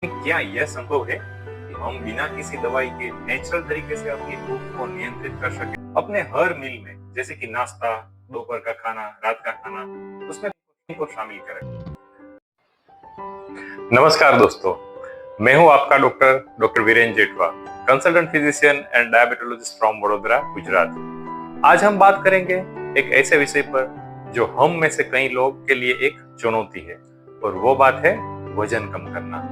क्या यह संभव है कि हम बिना किसी दवाई के नेचुरल तरीके से अपनी भूख को नियंत्रित कर सकें अपने हर मील में, जैसे कि नाश्ता, दोपहर का खाना, रात का खाना, उसमें प्रोटीन को शामिल करें। नमस्कार दोस्तों, मैं हूं आपका doctor Viren Jethwa, consultant physician and diabetologist from Vadodara, Gujarat. आज हम बात करेंगे एक ऐसे विषय पर जो हम में से कई लोग के लिए एक चुनौती है, और वो बात है वजन कम करना।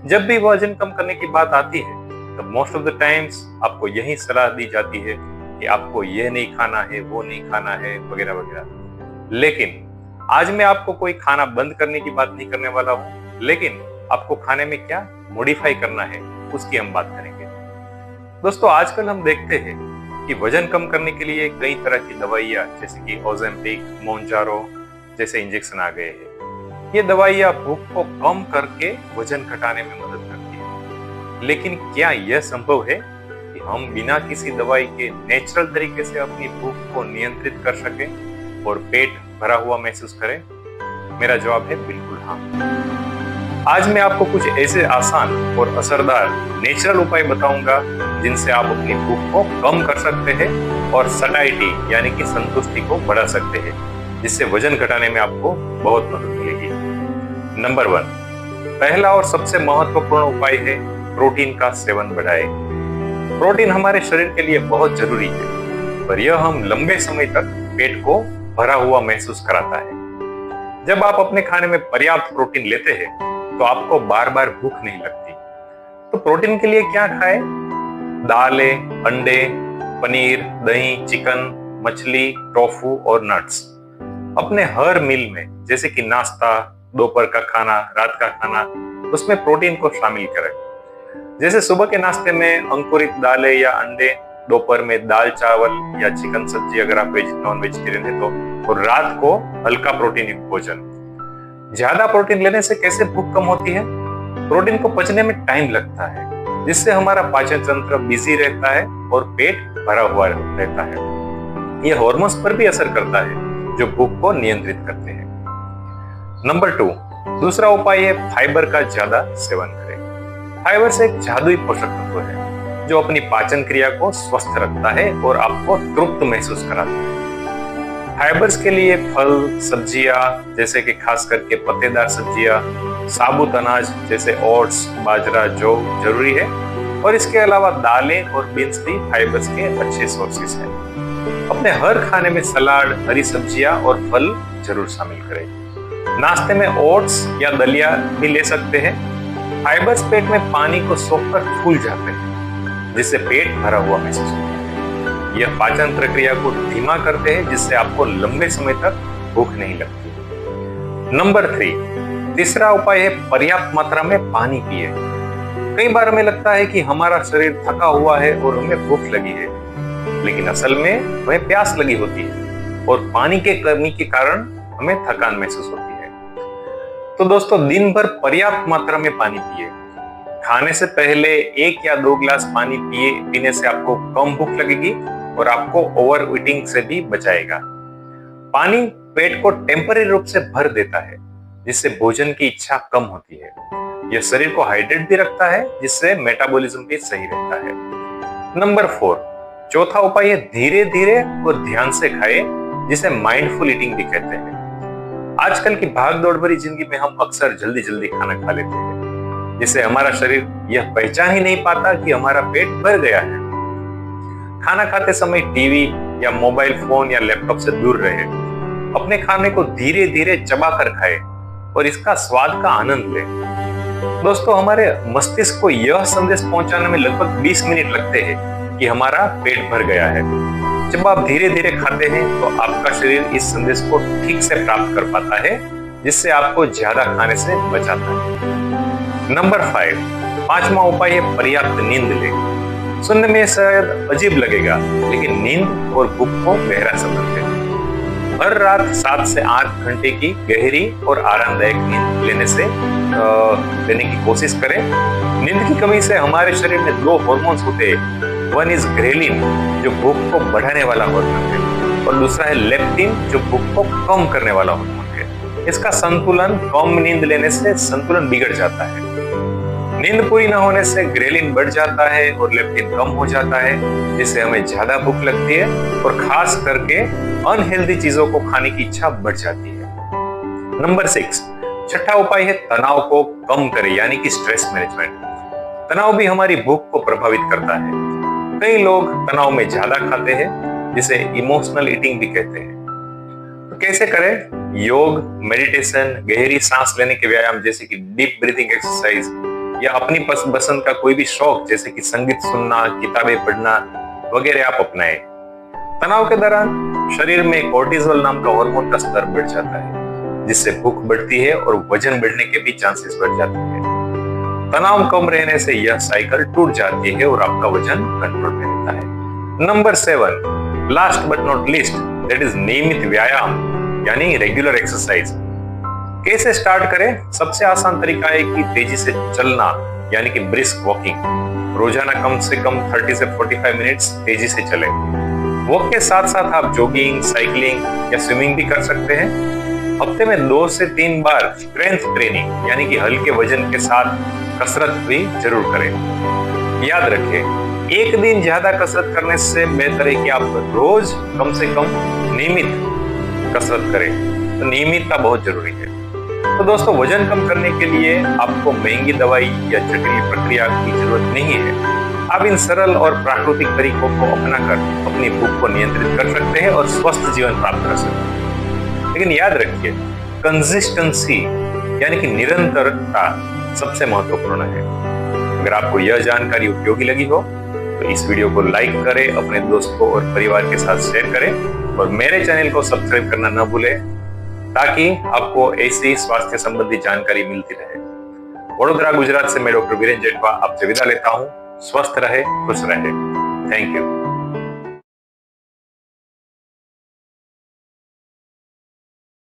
जब भी वजन कम करने की बात आती है तब मोस्ट ऑफ द टाइम्स आपको यही सलाह दी जाती है कि आपको यह नहीं खाना है, वो नहीं खाना है, वगैरह वगैरह। लेकिन आज मैं आपको कोई खाना बंद करने की बात नहीं करने वाला हूँ, लेकिन आपको खाने में क्या मॉडिफाई करना है उसकी हम बात करेंगे। दोस्तों, आजकल हम देखते हैं कि वजन कम करने के लिए कई तरह की दवाइयाँ, जैसे कि ओजेम्पिक, मोन्जारो जैसे इंजेक्शन आ गए हैं। ये दवाइयाँ भूख को कम करके वजन घटाने में मदद करती है, लेकिन क्या यह संभव है कि हम बिना किसी दवाई के नेचुरल तरीके से अपनी भूख को नियंत्रित कर सकें और पेट भरा हुआ महसूस करें? मेरा जवाब है बिल्कुल हाँ। आज मैं आपको कुछ ऐसे आसान और असरदार नेचुरल उपाय बताऊंगा जिनसे आप अपनी भूख को कम कर सकते हैं और सटाइटी यानी कि संतुष्टि को बढ़ा सकते हैं, जिससे वजन घटाने में आपको बहुत मदद मिलेगी। नंबर 1, पहला और सबसे महत्वपूर्ण उपाय है प्रोटीन का सेवन बढ़ाएं। प्रोटीन हमारे शरीर के लिए बहुत जरूरी है, पर यह हम लंबे समय तक पेट को भरा हुआ महसूस कराता है। जब आप अपने खाने में पर्याप्त प्रोटीन लेते हैं तो आपको बार बार भूख नहीं लगती। तो प्रोटीन के लिए क्या खाएं? दालें, अंडे, पनीर, दही, चिकन, मछली, टोफू और नट्स अपने हर मील में, जैसे कि नाश्ता, दोपहर का खाना, रात का खाना, उसमें प्रोटीन को शामिल करें। जैसे सुबह के नाश्ते में अंकुरित दालें या अंडे, दोपहर में दाल चावल या चिकन सब्जी अगर आप नॉन वेजिटेरियन है तो, और रात को हल्का प्रोटीन युक्त भोजन। ज्यादा प्रोटीन लेने से कैसे भूख कम होती है? प्रोटीन को पचने में टाइम लगता है, जिससे हमारा पाचन तंत्र बिजी रहता है और पेट भरा हुआ रहता है। यह हार्मोन्स पर भी असर करता है जो भूख को नियंत्रित करते हैं। नंबर 2, दूसरा उपाय है फाइबर का ज्यादा सेवन करें। फाइबर से एक जादुई पोषक तत्व है जो अपनी पाचन क्रिया को स्वस्थ रखता है और आपको तृप्त महसूस कराता है। फाइबर्स के लिए फल, सब्जियां जैसे कि खास करके पत्तेदार सब्जियां, साबुत अनाज जैसे ओट्स, बाजरा, जौ जरूरी है, और इसके अलावा दालें और बीन्स भी फाइबर्स के अच्छे सोर्सेस हैं। अपने हर खाने में सलाद, हरी सब्जियां और फल जरूर शामिल करें। नाश्ते में ओट्स या दलिया भी ले सकते हैं। फाइबर्स पेट में पानी को सोखकर फूल जाते हैं, जिससे पेट भरा हुआ महसूस होता है। यह पाचन प्रक्रिया को धीमा करते हैं, जिससे आपको लंबे समय तक भूख नहीं लगती। नंबर 3, तीसरा उपाय है पर्याप्त मात्रा में पानी पिए। कई बार हमें लगता है कि हमारा शरीर थका हुआ है और हमें भूख लगी है, लेकिन असल में हमें प्यास लगी होती है और पानी के कमी के कारण हमें थकान महसूस होती है। तो दोस्तों, दिन भर पर्याप्त मात्रा में पानी पिए। खाने से पहले 1 या 2 गिलास पानी पीने से आपको कम भूख लगेगी और आपको ओवर ईटिंग से भी बचाएगा। पानी पेट को टेम्पररी रूप से भर देता है, जिससे भोजन की इच्छा कम होती है। यह शरीर को हाइड्रेट भी रखता है, जिससे मेटाबॉलिज्म भी सही रहता है। नंबर 4, चौथा उपाय है धीरे धीरे और ध्यान से खाए, जिसे माइंडफुल ईटिंग भी कहते हैं। आजकल की भागदौड़ भरी जिंदगी में हम अक्सर जल्दी जल्दी खाना खा लेते हैं, जिससे हमारा शरीर यह पहचान ही नहीं पाता कि हमारा पेट भर गया है। खाना खाते समय टीवी या मोबाइल फोन या लैपटॉप से दूर रहे। अपने खाने को धीरे धीरे चबा कर खाए और इसका स्वाद का आनंद लें। दोस्तों, हमारे मस्तिष्क को यह संदेश पहुंचाने में लगभग 20 मिनट लगते हैं कि हमारा पेट भर गया है। जब आप धीरे धीरे खाते हैं तो आपका शरीर इस संदेश को ठीक से प्राप्त कर पाता है, जिससे आपको ज्यादा खाने से बचाता है। नंबर 5, पांचवा उपाय है पर्याप्त नींद लें। सुनने में शायद अजीब लगेगा, लेकिन नींद और भूख को गहरा संबंध है। हर रात 7 से 8 घंटे की गहरी और आरामदायक नींद लेने की कोशिश करें। नींद की कमी से हमारे शरीर में 2 हार्मोन्स होते हैं। वन इज ग्रेलिन, जो भूख को बढ़ाने वाला हार्मोन है, और दूसरा है लेप्टिन, जो भूख को कम करने वाला हार्मोन है। इसका संतुलन कम नींद लेने से संतुलन बिगड़ जाता है। नींद पूरी न होने से ग्रेलिन बढ़ जाता है और लेप्टिन कम हो जाता है, जिससे हमें ज्यादा भूख लगती है और खास करके अनहेल्दी चीजों को खाने की इच्छा बढ़ जाती है। नंबर 6, छठा उपाय है तनाव को कम करें, यानी कि स्ट्रेस मैनेजमेंट। तनाव भी हमारी भूख को प्रभावित करता है। कई लोग तनाव में ज्यादा खाते हैं, जिसे इमोशनल ईटिंग भी कहते हैं। तो कैसे करें? योग, मेडिटेशन, गहरी सांस लेने के व्यायाम जैसे कि डीप ब्रीथिंग एक्सरसाइज, या अपनी पसंद का कोई भी शौक जैसे कि संगीत सुनना, किताबें पढ़ना वगैरह आप अपनाएं। तनाव के दौरान शरीर में कोर्टिसोल नाम का हार्मोन का स्तर बढ़ जाता है, जिससे भूख बढ़ती है और वजन बढ़ने के भी चांसेस बढ़ जाते हैं। तनाव कम रहने से यह साइकिल टूट जाती है और आपका वजन कंट्रोल में रहता है। Number 7, last but not least, that is नियमित व्यायाम, यानी रेगुलर एक्सरसाइज। कैसे स्टार्ट करें? सबसे आसान तरीका है कि तेजी से चलना, यानी कि ब्रिस्क वॉकिंग। रोजाना कम से कम 30 से 45 मिनट्स तेजी से चलें। वॉक के साथ साथ आप जॉगिंग, साइकिलिंग या स्विमिंग भी कर सकते हैं। हफ्ते में 2 से 3 बार स्ट्रेंथ ट्रेनिंग, यानी कि हल्के वजन के साथ कसरत भी जरूर करें। याद रखें, एक दिन ज्यादा कसरत करने से बेहतर है कि आप रोज कम से कम नियमित कसरत करें। तो नियमितता बहुत जरूरी है। तो दोस्तों, वजन कम करने के लिए आपको महंगी दवाई या जटिल प्रक्रिया की जरूरत नहीं है। आप इन सरल और प्राकृतिक तरीकों को अपनाकर अपनी भूख को नियंत्रित कर सकते हैं और स्वस्थ जीवन प्राप्त कर सकते हैं। लेकिन याद रखिए, कंसिस्टेंसी यानी कि निरंतरता सबसे महत्वपूर्ण है। अगर आपको यह जानकारी उपयोगी लगी हो तो इस वीडियो को लाइक करें, अपने दोस्तों और परिवार के साथ शेयर करें और मेरे चैनल को सब्सक्राइब करना न भूलें, ताकि आपको ऐसी स्वास्थ्य संबंधी जानकारी मिलती रहे। वडोदरा गुजरात से मैं डॉक्टर वीरेन जेठवा आपसे विदा लेता हूँ। स्वस्थ रहे, खुश रहे। Thank you.